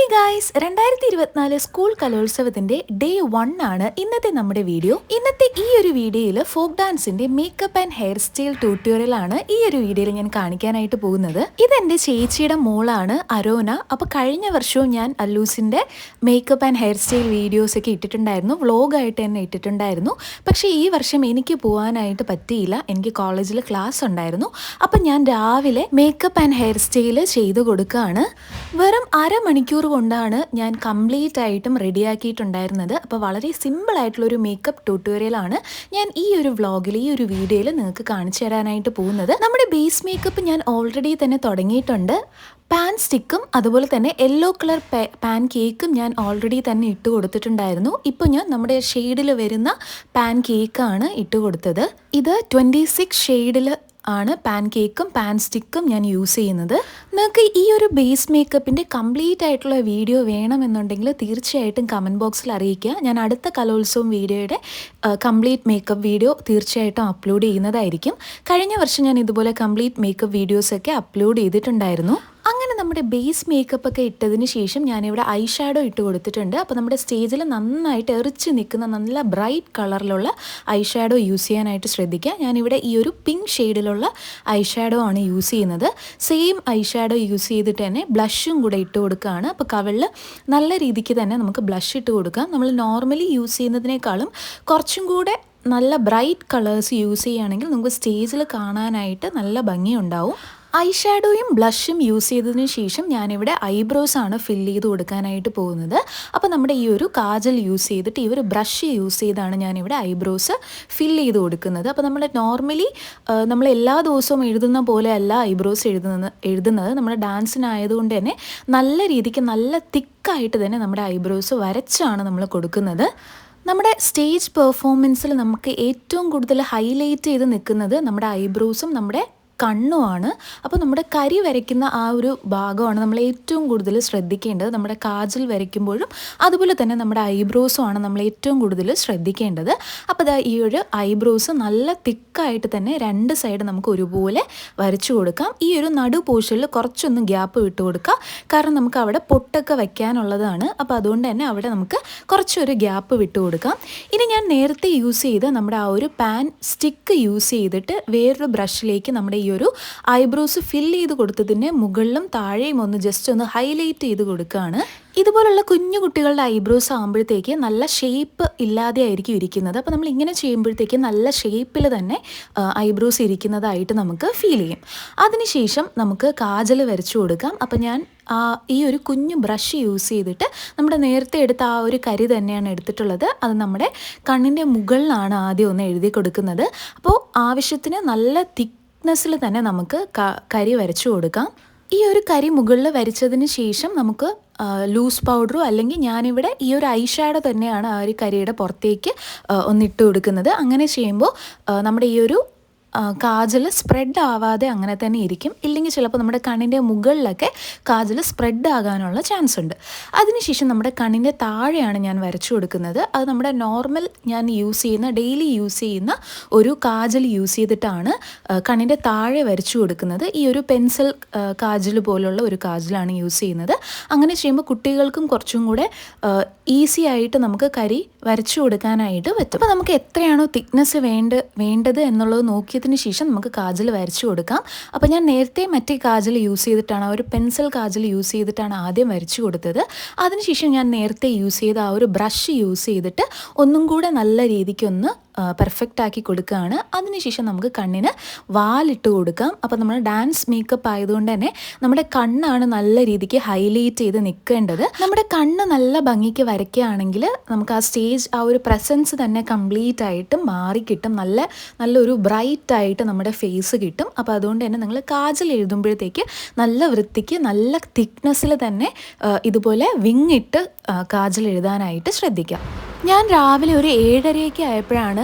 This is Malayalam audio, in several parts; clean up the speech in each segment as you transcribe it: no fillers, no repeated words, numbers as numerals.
ഹേയ് ഗായ്സ് 2024 സ്കൂൾ കലോത്സവത്തിന്റെ ഡേ 1 ആണ് ഇന്നത്തെ നമ്മുടെ വീഡിയോ. ഇന്നത്തെ ഈ ഒരു വീഡിയോയിൽ ഫോക്ക് ഡാൻസിന്റെ makeup and hair style tutorial ആണ് ഈ ഒരു വീഡിയോയിൽ ഞാൻ കാണിക്കാനായിട്ട് പോകുന്നത്. ഇതെന്റെ ചേച്ചിയുടെ മോളാണ് അരോന. അപ്പോൾ കഴിഞ്ഞ വർഷവും ഞാൻ അല്ലൂസിന്റെ makeup and hair style videos ഒക്കെ ഇട്ടിട്ടുണ്ടായിരുന്നു, വ്ളോഗായിട്ട് തന്നെ ഇട്ടിട്ടുണ്ടായിരുന്നു. പക്ഷേ ഈ വർഷം എനിക്ക് പോകാനായിട്ട് പറ്റിയില്ല, എനിക്ക് കോളേജിൽ ക്ലാസ് ഉണ്ടായിരുന്നു. അപ്പം ഞാൻ രാവിലെ മേക്കപ്പ് ആൻഡ് ഹെയർ സ്റ്റൈൽ ചെയ്ത് കൊടുക്കുകയാണ്. വെറും അരമണിക്കൂർ കൊണ്ടാണ് ഞാൻ കംപ്ലീറ്റ് ആയിട്ടും റെഡിയാക്കിയിട്ടുണ്ടായിരുന്നത്. അപ്പോൾ വളരെ സിമ്പിളായിട്ടുള്ളൊരു മേക്കപ്പ് ട്യൂട്ടോറിയലാണ് ഞാൻ ഈ ഒരു വ്ളോഗിൽ, ഈ ഒരു വീഡിയോയിൽ നിങ്ങൾക്ക് കാണിച്ചു തരാനായിട്ട് പോകുന്നത്. നമ്മുടെ ബേസ് മേക്കപ്പ് ഞാൻ ഓൾറെഡി തന്നെ തുടങ്ങിയിട്ടുണ്ട്. പാൻ സ്റ്റിക്കും അതുപോലെ തന്നെ യെല്ലോ കളർ പാൻ കേക്കും ഞാൻ ഓൾറെഡി തന്നെ ഇട്ട് കൊടുത്തിട്ടുണ്ടായിരുന്നു. ഇപ്പോൾ ഞാൻ നമ്മുടെ ഷെയ്ഡിൽ വരുന്ന പാൻ കേക്കാണ് ഇട്ട് കൊടുത്തത്. ഇത് 26 ഷെയ്ഡിൽ ആണ് പാൻ കേക്കും പാൻ സ്റ്റിക്കും ഞാൻ യൂസ് ചെയ്യുന്നത്. നിങ്ങൾക്ക് ഈ ഒരു ബേസ് മേക്കപ്പിൻ്റെ കംപ്ലീറ്റ് ആയിട്ടുള്ള വീഡിയോ വേണമെന്നുണ്ടെങ്കിൽ തീർച്ചയായിട്ടും കമൻറ്റ് ബോക്സിൽ അറിയിക്കുക. ഞാൻ അടുത്ത കലോത്സവം വീഡിയോയുടെ കംപ്ലീറ്റ് മേക്കപ്പ് വീഡിയോ തീർച്ചയായിട്ടും അപ്ലോഡ് ചെയ്യുന്നതായിരിക്കും. കഴിഞ്ഞ വർഷം ഞാൻ ഇതുപോലെ കംപ്ലീറ്റ് മേക്കപ്പ് വീഡിയോസൊക്കെ അപ്ലോഡ് ചെയ്തിട്ടുണ്ടായിരുന്നു. അങ്ങനെ നമ്മുടെ ബേസ് മേക്കപ്പ് ഒക്കെ ഇട്ടതിന് ശേഷം ഞാനിവിടെ ഐ ഷാഡോ ഇട്ട് കൊടുത്തിട്ടുണ്ട്. അപ്പോൾ നമ്മുടെ സ്റ്റേജിൽ നന്നായിട്ട് എറിച്ച് നിൽക്കുന്ന നല്ല ബ്രൈറ്റ് കളറിലുള്ള ഐ ഷാഡോ യൂസ് ചെയ്യാനായിട്ട് ശ്രദ്ധിക്കുക. ഞാനിവിടെ ഈ ഒരു പിങ്ക് ഷെയ്ഡിലുള്ള ഐ ഷാഡോ ആണ് യൂസ് ചെയ്യുന്നത്. സെയിം ഐ ഷാഡോ യൂസ് ചെയ്തിട്ട് തന്നെ ബ്ലഷും കൂടെ ഇട്ട് കൊടുക്കുകയാണ്. അപ്പോൾ കവിളിൽ നല്ല രീതിക്ക് തന്നെ നമുക്ക് ബ്ലഷ് ഇട്ട് കൊടുക്കാം. നമ്മൾ നോർമലി യൂസ് ചെയ്യുന്നതിനേക്കാളും കുറച്ചും കൂടെ നല്ല ബ്രൈറ്റ് കളേഴ്സ് യൂസ് ചെയ്യുകയാണെങ്കിൽ നമുക്ക് സ്റ്റേജിൽ കാണാനായിട്ട് നല്ല ഭംഗിയുണ്ടാവും. ഐ ഷാഡോയും ബ്ലഷും യൂസ് ചെയ്തതിന് ശേഷം ഞാനിവിടെ ഐബ്രോസ് ആണ് ഫില്ല് ചെയ്ത് കൊടുക്കാനായിട്ട് പോകുന്നത്. അപ്പോൾ നമ്മുടെ ഈ ഒരു കാജൽ യൂസ് ചെയ്തിട്ട് ഈ ഒരു ബ്രഷ് യൂസ് ചെയ്താണ് ഞാനിവിടെ ഐബ്രോസ് ഫില്ല് ചെയ്ത് കൊടുക്കുന്നത്. അപ്പോൾ നമ്മൾ നോർമലി നമ്മൾ എല്ലാ ദിവസവും എഴുതുന്ന പോലെ അല്ല ഐബ്രോസ് എഴുതുന്നത്. നമ്മുടെ ഡാൻസിനായതുകൊണ്ട് തന്നെ നല്ല രീതിക്ക് നല്ല തിക്കായിട്ട് തന്നെ നമ്മുടെ ഐബ്രോസ് വരച്ചാണ് നമ്മൾ കൊടുക്കുന്നത്. നമ്മുടെ സ്റ്റേജ് പെർഫോമൻസിൽ നമുക്ക് ഏറ്റവും കൂടുതൽ ഹൈലൈറ്റ് ചെയ്ത് നിൽക്കുന്നത് നമ്മുടെ ഐബ്രോസും നമ്മുടെ കണ്ണുമാണ്. അപ്പോൾ നമ്മുടെ കരി വരയ്ക്കുന്ന ആ ഒരു ഭാഗമാണ് നമ്മൾ ഏറ്റവും കൂടുതൽ ശ്രദ്ധിക്കേണ്ടത്. നമ്മുടെ കാജൽ വരയ്ക്കുമ്പോഴും അതുപോലെ തന്നെ നമ്മുടെ ഐബ്രോസും ആണ് നമ്മൾ ഏറ്റവും കൂടുതൽ ശ്രദ്ധിക്കേണ്ടത്. അപ്പോൾ ഈ ഒരു ഐബ്രോസ് നല്ല തിക്കായിട്ട് തന്നെ രണ്ട് സൈഡ് നമുക്ക് ഒരുപോലെ വരച്ചു കൊടുക്കാം. ഈ ഒരു നടു പോർഷനിൽ കുറച്ചൊന്ന് ഗ്യാപ്പ് വിട്ട് കൊടുക്കുക, കാരണം നമുക്ക് അവിടെ പൊട്ടൊക്കെ വയ്ക്കാനുള്ളതാണ്. അപ്പോൾ അതുകൊണ്ട് തന്നെ അവിടെ നമുക്ക് കുറച്ചൊരു ഗ്യാപ്പ് വിട്ട് കൊടുക്കാം. ഇനി ഞാൻ നേരത്തെ യൂസ് ചെയ്ത നമ്മുടെ ആ ഒരു പാൻ സ്റ്റിക്ക് യൂസ് ചെയ്തിട്ട് വേറൊരു ബ്രഷിലേക്ക് നമ്മുടെ ഈ ഒരു ഐബ്രോസ് ഫില്ല് ചെയ്ത് കൊടുത്തതിന് മുകളിലും താഴെയും ഒന്ന് ജസ്റ്റ് ഒന്ന് ഹൈലൈറ്റ് ചെയ്ത് കൊടുക്കുകയാണ്. ഇതുപോലുള്ള കുഞ്ഞു കുട്ടികളുടെ ഐബ്രോസ് ആകുമ്പോഴത്തേക്ക് നല്ല ഷേപ്പ് ഇല്ലാതെ ആയിരിക്കും ഇരിക്കുന്നത്. അപ്പോൾ നമ്മൾ ഇങ്ങനെ ചെയ്യുമ്പോഴത്തേക്ക് നല്ല ഷേപ്പിൽ തന്നെ ഐബ്രോസ് ഇരിക്കുന്നതായിട്ട് നമുക്ക് ഫീൽ ചെയ്യും. അതിനുശേഷം നമുക്ക് കാജൽ വരച്ചു കൊടുക്കാം. അപ്പോൾ ഞാൻ ഈ ഒരു കുഞ്ഞു ബ്രഷ് യൂസ് ചെയ്തിട്ട് നമ്മുടെ നേരത്തെ എടുത്ത ആ ഒരു കരി തന്നെയാണ് എടുത്തിട്ടുള്ളത്. അത് നമ്മുടെ കണ്ണിൻ്റെ മുകളിലാണ് ആദ്യം ഒന്ന് എഴുതി കൊടുക്കുന്നത്. അപ്പോൾ ആവശ്യത്തിന് നല്ല തിക്നെസ്സിൽ തന്നെ നമുക്ക് കരി വരച്ചു കൊടുക്കാം. ഈ ഒരു കരി മുകളിൽ വരച്ചതിന് ശേഷം നമുക്ക് ലൂസ് പൗഡറോ അല്ലെങ്കിൽ ഞാനിവിടെ ഈ ഒരു ഐ ഷാഡോ തന്നെയാണ് ആ ഒരു കരിയുടെ പുറത്തേക്ക് ഒന്നിട്ട് കൊടുക്കുന്നത്. അങ്ങനെ ചെയ്യുമ്പോൾ നമ്മുടെ ഈ ഒരു കാജൽ സ്പ്രെഡ് ആവാതെ അങ്ങനെ തന്നെ ഇരിക്കും. ഇല്ലെങ്കിൽ ചിലപ്പോൾ നമ്മുടെ കണ്ണിൻ്റെ മുകളിലൊക്കെ കാജൽ സ്പ്രെഡ് ആകാനുള്ള ചാൻസ് ഉണ്ട്. അതിനുശേഷം നമ്മുടെ കണ്ണിൻ്റെ താഴെയാണ് ഞാൻ വരച്ചു കൊടുക്കുന്നത്. അത് നമ്മുടെ നോർമൽ ഞാൻ ഡെയിലി യൂസ് ചെയ്യുന്ന ഒരു കാജൽ യൂസ് ചെയ്തിട്ടാണ് കണ്ണിൻ്റെ താഴെ വരച്ചു കൊടുക്കുന്നത്. ഈ ഒരു പെൻസിൽ കാജൽ പോലുള്ള ഒരു കാജലാണ് യൂസ് ചെയ്യുന്നത്. അങ്ങനെ ചെയ്യുമ്പോൾ കുട്ടികൾക്കും കുറച്ചും കൂടെ ഈസി ആയിട്ട് നമുക്ക് കരി വരച്ചു കൊടുക്കാനായിട്ട് പറ്റും. അപ്പോൾ നമുക്ക് എത്രയാണോ തിക്നെസ് വേണ്ടത് എന്നുള്ളത് നോക്കിയതിന് ശേഷം നമുക്ക് കാജൽ വരച്ചു കൊടുക്കാം. അപ്പോൾ ഞാൻ നേരത്തെ മറ്റേ കാജൽ യൂസ് ചെയ്തിട്ടാണ്, ഒരു പെൻസിൽ കാജൽ യൂസ് ചെയ്തിട്ടാണ് ആദ്യം വരച്ചു കൊടുത്തത്. അതിനുശേഷം ഞാൻ നേരത്തെ യൂസ് ചെയ്ത ആ ഒരു ബ്രഷ് യൂസ് ചെയ്തിട്ട് ഒന്നും കൂടെ നല്ല രീതിക്കൊന്ന് പെർഫെക്റ്റ് ആക്കി കൊടുക്കുകയാണ്. അതിനുശേഷം നമുക്ക് കണ്ണിന് വാലിട്ട് കൊടുക്കാം. അപ്പോൾ നമ്മൾ ഡാൻസ് മേക്കപ്പ് ആയതുകൊണ്ട് തന്നെ നമ്മുടെ കണ്ണാണ് നല്ല രീതിക്ക് ഹൈലൈറ്റ് ചെയ്ത് നിൽക്കേണ്ടത്. നമ്മുടെ കണ്ണ് നല്ല ഭംഗിക്ക് വരയ്ക്കുകയാണെങ്കിൽ നമുക്ക് ആ സ്റ്റേജ് ആ ഒരു പ്രസൻസ് തന്നെ കംപ്ലീറ്റ് ആയിട്ട് മാറിക്കിട്ടും. നല്ലൊരു ബ്രൈറ്റ് ആയിട്ട് നമ്മുടെ ഫേസ് കിട്ടും. അപ്പോൾ അതുകൊണ്ട് തന്നെ നിങ്ങൾ കാജൽ എഴുതുമ്പോഴത്തേക്ക് നല്ല വൃത്തിക്ക് നല്ല തിക്നെസ്സിൽ തന്നെ ഇതുപോലെ വിങ്ങിട്ട് കാജൽ എഴുതാനായിട്ട് ശ്രദ്ധിക്കാം. ഞാൻ രാവിലെ ഒരു 7:30 ആയപ്പോഴാണ്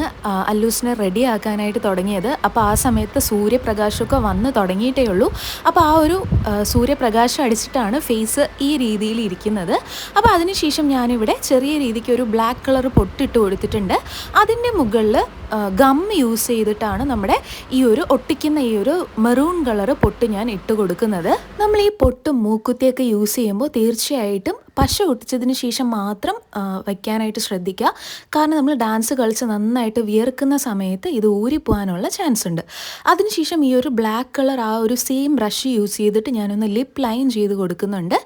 അല്ലൂസിനെ റെഡി ആക്കാനായിട്ട് തുടങ്ങിയത്. അപ്പോൾ ആ സമയത്ത് സൂര്യപ്രകാശമൊക്കെ വന്ന് തുടങ്ങിയിട്ടേ ഉള്ളൂ. അപ്പോൾ ആ ഒരു സൂര്യപ്രകാശം അടിച്ചിട്ടാണ് ഫേസ് ഈ രീതിയിൽ ഇരിക്കുന്നത്. അപ്പോൾ അതിനുശേഷം ഞാനിവിടെ ചെറിയ രീതിക്ക് ഒരു ബ്ലാക്ക് കളർ പൊട്ടിട്ട് കൊടുത്തിട്ടുണ്ട്. അതിൻ്റെ മുകളിൽ ഗം യൂസ് ചെയ്തിട്ടാണ് നമ്മുടെ ഈ ഒരു ഒട്ടിക്കുന്ന ഈ ഒരു മെറൂൺ കളർ പൊട്ട് ഞാൻ ഇട്ട് കൊടുക്കുന്നത്. നമ്മൾ ഈ പൊട്ടും മൂക്കുത്തിയൊക്കെ യൂസ് ചെയ്യുമ്പോൾ തീർച്ചയായിട്ടും പശ ഒട്ടിച്ചതിന് ശേഷം മാത്രം വയ്ക്കാനായിട്ട് ശ്രദ്ധിക്കുക. കാരണം നമ്മൾ ഡാൻസ് കളിച്ച് നന്നായിട്ട് വിയർക്കുന്ന സമയത്ത് ഇത് ഊരിപ്പോകാനുള്ള ചാൻസ് ഉണ്ട്. അതിനുശേഷം ഈ ഒരു ബ്ലാക്ക് കളർ ആ ഒരു സെയിം ബ്രഷ് യൂസ് ചെയ്തിട്ട് ഞാനൊന്ന് ലിപ്പ് ലൈൻ ചെയ്ത് കൊടുക്കുന്നുണ്ട്.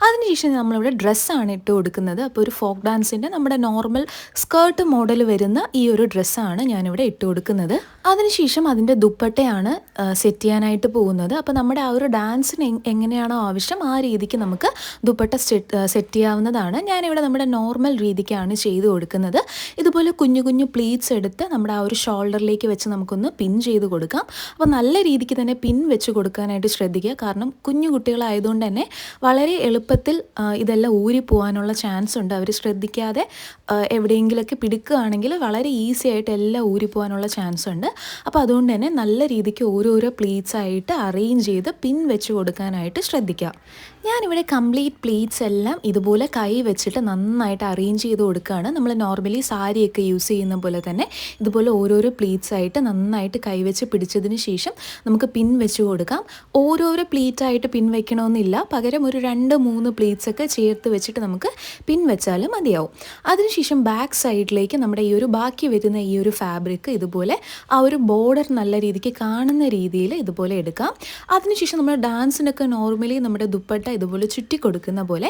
അതിനുശേഷം നമ്മളിവിടെ ഡ്രസ്സാണ് ഇട്ട് കൊടുക്കുന്നത്. അപ്പോൾ ഒരു ഫോക്ക് ഡാൻസിൻ്റെ നമ്മുടെ നോർമൽ സ്കേർട്ട് മോഡൽ വരുന്ന ഈ ഒരു ഡ്രസ്സാണ് ഞാനിവിടെ ഇട്ട് കൊടുക്കുന്നത്. അതിനുശേഷം അതിൻ്റെ ദുപ്പട്ടയാണ് സെറ്റ് ചെയ്യാനായിട്ട് പോകുന്നത്. അപ്പോൾ നമ്മുടെ ആ ഒരു ഡാൻസിന് എങ്ങനെയാണോ ആവശ്യം ആ രീതിക്ക് നമുക്ക് ദുപ്പട്ട സെറ്റ് ചെയ്യാവുന്നതാണ്. ഞാനിവിടെ നമ്മുടെ നോർമൽ രീതിക്കാണ് ചെയ്ത് കൊടുക്കുന്നത്. ഇതുപോലെ കുഞ്ഞു കുഞ്ഞു പ്ലീറ്റ്സ് എടുത്ത് നമ്മുടെ ആ ഒരു ഷോൾഡറിലേക്ക് വെച്ച് നമുക്കൊന്ന് പിൻ ചെയ്ത് കൊടുക്കാം. അപ്പോൾ നല്ല രീതിക്ക് തന്നെ പിൻ വെച്ച് കൊടുക്കാനായിട്ട് ശ്രദ്ധിക്കുക. കാരണം കുഞ്ഞു കുട്ടികളായതുകൊണ്ട് തന്നെ വളരെ എളുപ്പത്തിൽ ഇതെല്ലാം ഊരിപ്പോകാനുള്ള ചാൻസ് ഉണ്ട്. അവർ ശ്രദ്ധിക്കാതെ എവിടെയെങ്കിലുമൊക്കെ പിടിക്കുകയാണെങ്കിൽ വളരെ ഈസി ആയിട്ട് എല്ലാം ഊരിപ്പോകാനുള്ള ചാൻസ് ഉണ്ട്. അപ്പോൾ അതുകൊണ്ട് തന്നെ നല്ല രീതിക്ക് ഓരോരോ പ്ലീറ്റ്സ് ആയിട്ട് അറേഞ്ച് ചെയ്ത് പിൻ വെച്ച് കൊടുക്കാനായിട്ട് ശ്രദ്ധിക്കുക. ഞാനിവിടെ കംപ്ലീറ്റ് പ്ലീറ്റ്സ് എല്ലാം ഇതുപോലെ കൈ വെച്ചിട്ട് നന്നായിട്ട് അറേഞ്ച് ചെയ്ത് കൊടുക്കുകയാണ്. നമ്മൾ നോർമലി സാരിയൊക്കെ യൂസ് ചെയ്യുന്ന പോലെ തന്നെ ഇതുപോലെ ഓരോരോ പ്ലീറ്റ്സ് ആയിട്ട് നന്നായിട്ട് കൈവച്ച് പിടിച്ചതിന് ശേഷം നമുക്ക് പിൻ വെച്ച് കൊടുക്കാം. ഓരോരോ പ്ലീറ്റായിട്ട് പിൻ വെക്കണമെന്നില്ല, പകരം ഒരു 2-3 പ്ലീറ്റ്സ് ഒക്കെ ചേർത്ത് വെച്ചിട്ട് നമുക്ക് പിൻ വെച്ചാലും മതിയാവും. അതിനുശേഷം ബാക്ക് സൈഡിലേക്ക് നമ്മുടെ ഈ ഒരു ബാക്കി വരുന്ന ഈ ഒരു ഫാബ്രിക് ഇതുപോലെ ആ ഒരു ബോർഡർ നല്ല രീതിക്ക് കാണുന്ന രീതിയിൽ ഇതുപോലെ എടുക്കാം. അതിനുശേഷം നമ്മൾ ഡാൻസിനൊക്കെ നോർമലി നമ്മുടെ ദുപ്പട്ട ഇതുപോലെ ചുറ്റി കൊടുക്കുന്ന പോലെ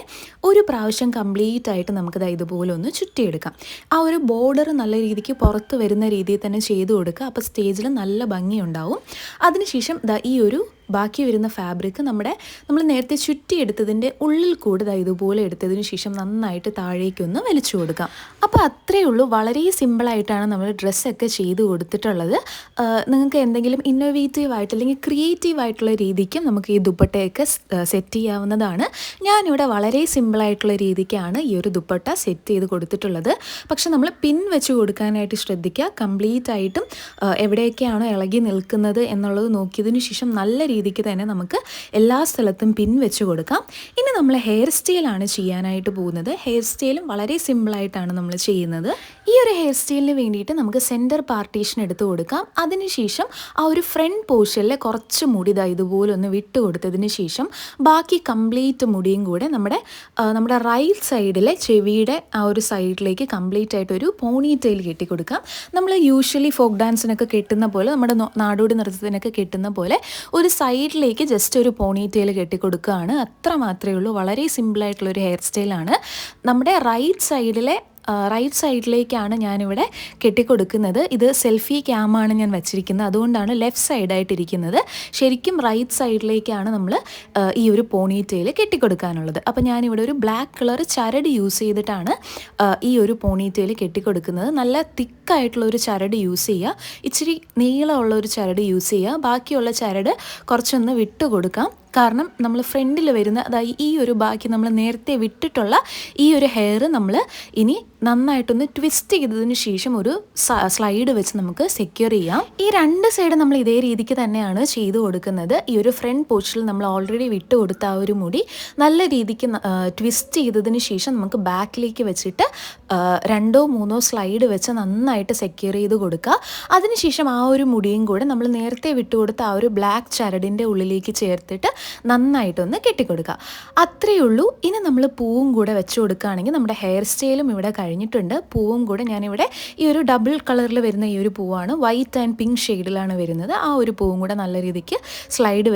ഒരു പ്രാവശ്യം കംപ്ലീറ്റ് ആയിട്ട് നമുക്കിത് ഇതുപോലെ ഒന്ന് ചുറ്റിയെടുക്കാം. ആ ഒരു ബോർഡർ നല്ല രീതിക്ക് പുറത്ത് വരുന്ന രീതിയിൽ തന്നെ ചെയ്ത് കൊടുക്കുക. അപ്പോൾ സ്റ്റേജിൽ നല്ല ഭംഗിയുണ്ടാവും. അതിനുശേഷം ഈ ഒരു ബാക്കി വരുന്ന ഫാബ്രിക് നമ്മൾ നേരത്തെ ചുറ്റിയെടുത്തതിൻ്റെ ഉള്ളിൽ കൂടെ ഇതുപോലെ എടുത്തതിന് ശേഷം നന്നായിട്ട് താഴേക്കൊന്ന് വലിച്ചു കൊടുക്കാം. അപ്പോൾ അത്രയേ ഉള്ളൂ. വളരെ സിമ്പിളായിട്ടാണ് നമ്മൾ ഡ്രസ്സൊക്കെ ചെയ്ത് കൊടുത്തിട്ടുള്ളത്. നിങ്ങൾക്ക് എന്തെങ്കിലും ഇന്നോവേറ്റീവ് ആയിട്ട് അല്ലെങ്കിൽ ക്രിയേറ്റീവ് ആയിട്ടുള്ള രീതിക്കും നമുക്ക് ഈ ദുപ്പട്ടയൊക്കെ സെറ്റ് ചെയ്യാവുന്നതാണ്. ഞാനിവിടെ വളരെ സിമ്പിളായിട്ടുള്ള രീതിക്കാണ് ഈ ഒരു ദുപ്പട്ട സെറ്റ് ചെയ്ത് കൊടുത്തിട്ടുള്ളത്. പക്ഷെ നമ്മൾ പിൻ വെച്ച് കൊടുക്കാനായിട്ട് ശ്രദ്ധിക്കുക. കംപ്ലീറ്റ് ആയിട്ടും എവിടെയൊക്കെയാണോ ഇളകി നിൽക്കുന്നത് എന്നുള്ളത് നോക്കിയതിന് ശേഷം നല്ല രീതിക്ക് തന്നെ നമുക്ക് എല്ലാ സ്ഥലത്തും പിൻ വെച്ച് കൊടുക്കാം. ഇനി നമ്മൾ ഹെയർ സ്റ്റൈലാണ് ചെയ്യാനായിട്ട് പോകുന്നത്. ഹെയർ സ്റ്റൈലും വളരെ സിമ്പിളായിട്ടാണ് നമ്മൾ ചെയ്യുന്നത്. ഈ ഒരു ഹെയർ സ്റ്റൈലിന് വേണ്ടിയിട്ട് നമുക്ക് സെൻറ്റർ പാർട്ടീഷൻ എടുത്ത് കൊടുക്കാം. അതിനുശേഷം ആ ഒരു ഫ്രണ്ട് പോർഷനിലെ കുറച്ച് മുടി ഇതുപോലെ ഒന്ന് വിട്ട് കൊടുത്തതിന് ശേഷം ബാക്കി കംപ്ലീറ്റ് മുടിയും കൂടെ നമ്മുടെ റൈറ്റ് സൈഡിലെ ചെവിയുടെ ആ ഒരു സൈഡിലേക്ക് കംപ്ലീറ്റ് ആയിട്ട് ഒരു പോണി ടെയിൽ കെട്ടി കൊടുക്കാം. നമ്മൾ യൂഷ്വലി ഫോക്ക് ഡാൻസിനൊക്കെ കെട്ടുന്ന പോലെ, നമ്മുടെ നാടോടി നൃത്തത്തിനൊക്കെ കെട്ടുന്ന പോലെ ഒരു സൈഡിലേക്ക് ജസ്റ്റ് ഒരു പോണി ടെയിൽ കെട്ടി കൊടുക്കുകയാണ്. അത്ര മാത്രമേ ഉള്ളൂ. വളരെ സിമ്പിളായിട്ടുള്ളൊരു ഹെയർ സ്റ്റൈലാണ്. നമ്മുടെ റൈറ്റ് സൈഡിലേക്കാണ് ഞാനിവിടെ കെട്ടിക്കൊടുക്കുന്നത്. ഇത് സെൽഫി ക്യാമാണ് ഞാൻ വെച്ചിരിക്കുന്നത്, അതുകൊണ്ടാണ് ലെഫ്റ്റ് സൈഡായിട്ടിരിക്കുന്നത്. ശരിക്കും റൈറ്റ് സൈഡിലേക്കാണ് നമ്മൾ ഈ ഒരു പോണി ടെയിൽ കെട്ടിക്കൊടുക്കാനുള്ളത്. അപ്പോൾ ഞാനിവിടെ ഒരു ബ്ലാക്ക് കളർ ചരട് യൂസ് ചെയ്തിട്ടാണ് ഈ ഒരു പോണി ടെയിൽ കെട്ടിക്കൊടുക്കുന്നത്. നല്ല തിക്കായിട്ടുള്ള ഒരു ചരട് യൂസ് ചെയ്യുക. ഇച്ചിരി നീളമുള്ള ഒരു ചരട് യൂസ് ചെയ്യുക. ബാക്കിയുള്ള ചരട് കുറച്ചൊന്ന് വിട്ട് കൊടുക്കാം. കാരണം നമ്മൾ ഫ്രണ്ടിൽ വരുന്ന ഈ ഒരു ബാക്കി നമ്മൾ നേരത്തെ വിട്ടിട്ടുള്ള ഈ ഒരു ഹെയർ നമ്മൾ ഇനി നന്നായിട്ടൊന്ന് ട്വിസ്റ്റ് ചെയ്തതിന് ശേഷം ഒരു സ്ലൈഡ് വെച്ച് നമുക്ക് സെക്യൂർ ചെയ്യാം. ഈ 2 സൈഡ് നമ്മൾ ഇതേ രീതിക്ക് തന്നെയാണ് ചെയ്ത് കൊടുക്കുന്നത്. ഈ ഒരു ഫ്രണ്ട് പോർഷനിൽ നമ്മൾ ഓൾറെഡി വിട്ട് കൊടുത്ത ആ ഒരു മുടി നല്ല രീതിക്ക് ട്വിസ്റ്റ് ചെയ്തതിന് ശേഷം നമുക്ക് ബാക്കിലേക്ക് വെച്ചിട്ട് 2-3 സ്ലൈഡ് വെച്ച് നന്നായിട്ട് സെക്യൂർ ചെയ്ത് കൊടുക്കുക. അതിനുശേഷം ആ ഒരു മുടിയും കൂടെ നമ്മൾ നേരത്തെ വിട്ടുകൊടുത്ത ആ ഒരു ബ്ലാക്ക് ചരടിൻ്റെ ഉള്ളിലേക്ക് ചേർത്തിട്ട് നന്നായിട്ടൊന്ന് കെട്ടിക്കൊടുക്കുക. അത്രയേ ഉള്ളൂ. ഇനി നമ്മൾ പൂവും കൂടെ വെച്ച് കൊടുക്കുകയാണെങ്കിൽ നമ്മുടെ ഹെയർ സ്റ്റൈലും ഇവിടെ കഴിഞ്ഞിട്ടുണ്ട്. പൂവും കൂടെ ഞാനിവിടെ ഈ ഒരു ഡബിൾ കളറിൽ വരുന്ന ഈ ഒരു പൂവാണ്, വൈറ്റ് ആൻഡ് പിങ്ക് ഷെയ്ഡിലാണ് വരുന്നത്. ആ ഒരു പൂവും കൂടെ നല്ല രീതിക്ക് സ്ലൈഡ്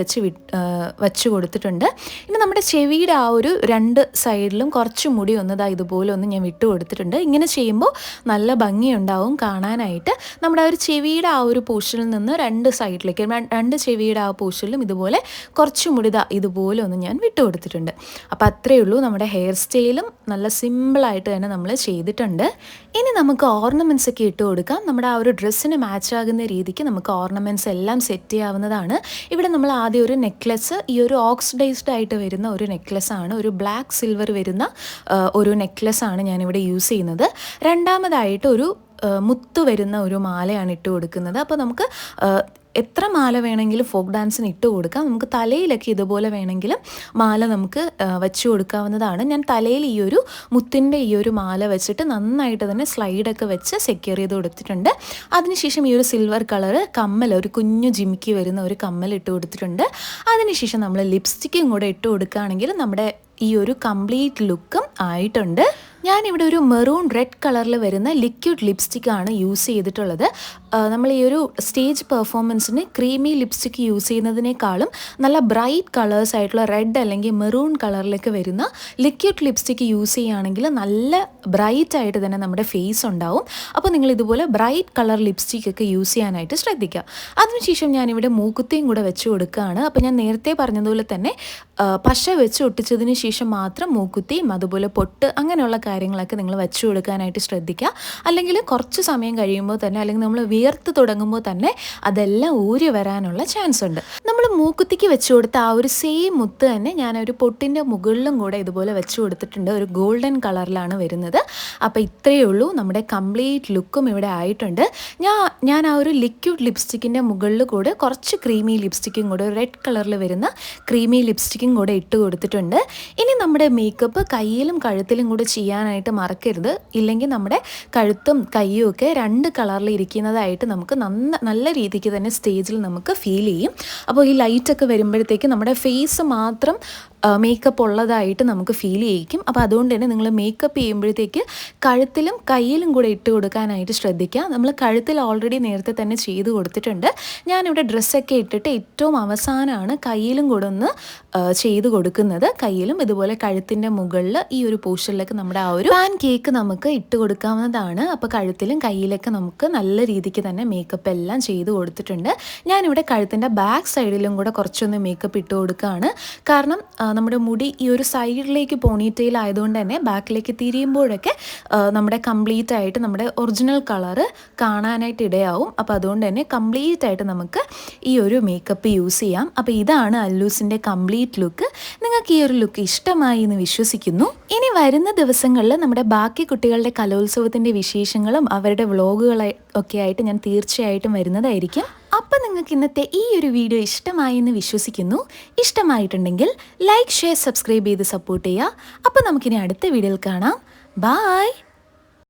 വെച്ച് കൊടുത്തിട്ടുണ്ട്. ഇനി നമ്മുടെ ചെവിയുടെ ആ ഒരു 2 സൈഡിലും കുറച്ച് മുടി ഇതുപോലെ ഒന്ന് ഞാൻ വിട്ട് കൊടുത്തിട്ടുണ്ട്. ഇങ്ങനെ ചെയ്യുമ്പോൾ നല്ല ഭംഗിയുണ്ടാവും കാണാനായിട്ട്. നമ്മുടെ ആ ഒരു ചെവിയുടെ ആ ഒരു പോർഷനിൽ നിന്ന് 2 സൈഡിലേക്ക് 2 ചെവിയുടെ ആ പോർഷനിലും ഇതുപോലെ കുറച്ച് മുടി ഇതുപോലെ ഒന്ന് ഞാൻ വിട്ടുകൊടുത്തിട്ടുണ്ട്. അപ്പോൾ അത്രയേ ഉള്ളൂ. നമ്മുടെ ഹെയർ സ്റ്റൈലും നല്ല സിമ്പിളായിട്ട് തന്നെ നമ്മൾ ചെയ്തിട്ടുണ്ട്. ഇനി നമുക്ക് ഓർണമെൻറ്റ്സ് ഒക്കെ ഇട്ട് കൊടുക്കാം. നമ്മുടെ ആ ഒരു ഡ്രസ്സിന് മാച്ച് ആകുന്ന രീതിക്ക് നമുക്ക് ഓർണമെൻറ്റ്സ് എല്ലാം സെറ്റ് ചെയ്യാവുന്നതാണ്. ഇവിടെ നമ്മൾ ആദ്യം ഒരു നെക്ലസ്, ഈ ഒരു ഓക്സിഡൈസ്ഡ് ആയിട്ട് വരുന്ന ഒരു നെക്ലസ് ആണ്, ഒരു ബ്ലാക്ക് സിൽവർ വരുന്ന ഒരു നെക്ലസ് ആണ് ഞാനിവിടെ യൂസ് ചെയ്യുന്നത്. രണ്ടാമതായിട്ട് ഒരു മുത്ത് വരുന്ന ഒരു മാലയാണ് ഇട്ട് കൊടുക്കുന്നത്. അപ്പോൾ നമുക്ക് എത്ര മാല വേണമെങ്കിലും ഫോക്ക് ഡാൻസിന് ഇട്ട് കൊടുക്കാം. നമുക്ക് തലയിലൊക്കെ ഇതുപോലെ വേണമെങ്കിലും മാല നമുക്ക് വെച്ച് കൊടുക്കാവുന്നതാണ്. ഞാൻ തലയിൽ ഈ ഒരു മുത്തിൻ്റെ ഈ ഒരു മാല വെച്ചിട്ട് നന്നായിട്ട് തന്നെ സ്ലൈഡൊക്കെ വെച്ച് സെക്യൂർ ചെയ്ത് കൊടുത്തിട്ടുണ്ട്. അതിനുശേഷം ഈ ഒരു സിൽവർ കളറ് കമ്മൽ, ഒരു കുഞ്ഞു ജിമിക്കി വരുന്ന ഒരു കമ്മൽ ഇട്ട് കൊടുത്തിട്ടുണ്ട്. അതിനുശേഷം നമ്മൾ ലിപ്സ്റ്റിക്കും കൂടെ ഇട്ട് കൊടുക്കുകയാണെങ്കിൽ നമ്മുടെ ഈ ഒരു കംപ്ലീറ്റ് ലുക്കും ആയിട്ടുണ്ട്. ഞാനിവിടെ ഒരു മെറൂൺ റെഡ് കളറിൽ വരുന്ന ലിക്വിഡ് ലിപ്സ്റ്റിക്കാണ് യൂസ് ചെയ്തിട്ടുള്ളത്. നമ്മൾ ഈ ഒരു സ്റ്റേജ് പെർഫോമൻസിന് ക്രീമി ലിപ്സ്റ്റിക്ക് യൂസ് ചെയ്യുന്നതിനേക്കാളും നല്ല ബ്രൈറ്റ് കളേഴ്സ് ആയിട്ടുള്ള റെഡ് അല്ലെങ്കിൽ മെറൂൺ കളറിലേക്ക് വരുന്ന ലിക്വിഡ് ലിപ്സ്റ്റിക്ക് യൂസ് ചെയ്യുകയാണെങ്കിൽ നല്ല ബ്രൈറ്റ് ആയിട്ട് തന്നെ നമ്മുടെ ഫേസ് ഉണ്ടാവും. അപ്പോൾ നിങ്ങൾ ഇതുപോലെ ബ്രൈറ്റ് കളർ ലിപ്സ്റ്റിക്കൊക്കെ യൂസ് ചെയ്യാനായിട്ട് ശ്രദ്ധിക്കുക. അതിനുശേഷം ഞാനിവിടെ മൂക്കുത്തിയും കൂടെ വെച്ച് കൊടുക്കുകയാണ്. അപ്പോൾ ഞാൻ നേരത്തെ പറഞ്ഞതുപോലെ തന്നെ പശ വെച്ച് ഒട്ടിച്ചതിന് ശേഷം മാത്രം മൂക്കുത്തിയും അതുപോലെ പൊട്ട് അങ്ങനെയുള്ള കാര്യങ്ങളൊക്കെ നിങ്ങൾ വെച്ച് കൊടുക്കാനായിട്ട് ശ്രദ്ധിക്കുക. അല്ലെങ്കിൽ കുറച്ച് സമയം കഴിയുമ്പോൾ തന്നെ, അല്ലെങ്കിൽ നമ്മൾ വിയർത്ത് തുടങ്ങുമ്പോൾ തന്നെ അതെല്ലാം ഊരി വരാനുള്ള ചാൻസ് ഉണ്ട്. നമ്മൾ മൂക്കുത്തിക്ക് വെച്ച് കൊടുത്ത ആ ഒരു സെയിം മുത്ത് തന്നെ ഞാനൊരു പൊട്ടിൻ്റെ മുകളിലും കൂടെ ഇതുപോലെ വെച്ച് കൊടുത്തിട്ടുണ്ട്. ഒരു ഗോൾഡൻ കളറിലാണ് വരുന്നത്. അപ്പോൾ ഇത്രയേ ഉള്ളൂ. നമ്മുടെ കംപ്ലീറ്റ് ലുക്കും ഇവിടെ ആയിട്ടുണ്ട്. ഞാൻ ആ ഒരു ലിക്വിഡ് ലിപ്സ്റ്റിക്കിൻ്റെ മുകളിൽ കൂടെ കുറച്ച് ക്രീമി ലിപ്സ്റ്റിക്കും കൂടെ, റെഡ് കളറിൽ വരുന്ന ക്രീമി ലിപ്സ്റ്റിക്കും കൂടെ ഇട്ട് കൊടുത്തിട്ടുണ്ട്. ഇനി നമ്മുടെ മേക്കപ്പ് കയ്യിലും കഴുത്തിലും കൂടെ ചെയ്യാനായിട്ട് മറക്കരുത്. ഇല്ലെങ്കിൽ നമ്മുടെ കഴുത്തും കയ്യും ഒക്കെ രണ്ട് കളറിൽ ഇരിക്കുന്നതായിട്ട് നമുക്ക് നല്ല രീതിക്ക് തന്നെ സ്റ്റേജിൽ നമുക്ക് ഫീൽ ചെയ്യും. അപ്പോൾ ഈ ലൈറ്റൊക്കെ വരുമ്പോഴത്തേക്ക് നമ്മുടെ ഫേസ് മാത്രം മേക്കപ്പ് ഉള്ളതായിട്ട് നമുക്ക് ഫീൽ ചെയ്യിക്കും. അപ്പോൾ അതുകൊണ്ട് തന്നെ നിങ്ങൾ മേക്കപ്പ് ചെയ്യുമ്പോഴത്തേക്ക് കഴുത്തിലും കയ്യിലും കൂടെ ഇട്ട് കൊടുക്കാനായിട്ട് ശ്രദ്ധിക്കുക. നമ്മൾ കഴുത്തിൽ ഓൾറെഡി നേരത്തെ തന്നെ ചെയ്ത് കൊടുത്തിട്ടുണ്ട്. ഞാനിവിടെ ഡ്രസ്സൊക്കെ ഇട്ടിട്ട് ഏറ്റവും അവസാനമാണ് കയ്യിലും കൂടെ ഒന്ന് ചെയ്ത് കൊടുക്കുന്നത്. കയ്യിലും ഇതുപോലെ കഴുത്തിൻ്റെ മുകളിൽ ഈ ഒരു പോർഷനിലേക്ക് നമ്മുടെ ആ ഒരു പാൻ കേക്ക് നമുക്ക് ഇട്ട് കൊടുക്കാവുന്നതാണ്. അപ്പോൾ കഴുത്തിലും കയ്യിലൊക്കെ നമുക്ക് നല്ല രീതിക്ക് തന്നെ മേക്കപ്പ് എല്ലാം ചെയ്ത് കൊടുത്തിട്ടുണ്ട്. ഞാനിവിടെ കഴുത്തിൻ്റെ ബാക്ക് സൈഡിലും കൂടെ കുറച്ചൊന്ന് മേക്കപ്പ് ഇട്ട് കൊടുക്കുകയാണ്. കാരണം നമ്മുടെ മുടി ഈ ഒരു സൈഡിലേക്ക് പോണിറ്റെയിൽ ആയതുകൊണ്ട് തന്നെ ബാക്കിലേക്ക് തിരിയുമ്പോഴൊക്കെ നമ്മുടെ കംപ്ലീറ്റ് ആയിട്ട് നമ്മുടെ ഒറിജിനൽ കളറ് കാണാനായിട്ട് ഇടയാവും. അപ്പോൾ അതുകൊണ്ട് തന്നെ കംപ്ലീറ്റ് ആയിട്ട് നമുക്ക് ഈ ഒരു മേക്കപ്പ് യൂസ് ചെയ്യാം. അപ്പോൾ ഇതാണ് അല്ലൂസിൻ്റെ കംപ്ലീറ്റ് ലുക്ക്. നിങ്ങൾക്ക് ഈ ഒരു ലുക്ക് ഇഷ്ടമായി എന്ന് വിശ്വസിക്കുന്നു. ഇനി വരുന്ന ദിവസങ്ങളിൽ നമ്മുടെ ബാക്കി കുട്ടികളുടെ കലോത്സവത്തിൻ്റെ വിശേഷങ്ങളും അവരുടെ വ്ളോഗുകളെ ഒക്കെ ആയിട്ട് ഞാൻ തീർച്ചയായിട്ടും വരുന്നതായിരിക്കും. അപ്പം നിങ്ങൾക്ക് ഇന്നത്തെ ഈ ഒരു വീഡിയോ ഇഷ്ടമായി എന്ന് വിശ്വസിക്കുന്നു. ഇഷ്ടമായിട്ടുണ്ടെങ്കിൽ ലൈക്ക്, ഷെയർ, സബ്സ്ക്രൈബ് ചെയ്ത് സപ്പോർട്ട് ചെയ്യുക. അപ്പോൾ നമുക്കിനി അടുത്ത വീഡിയോയിൽ കാണാം. ബായ്.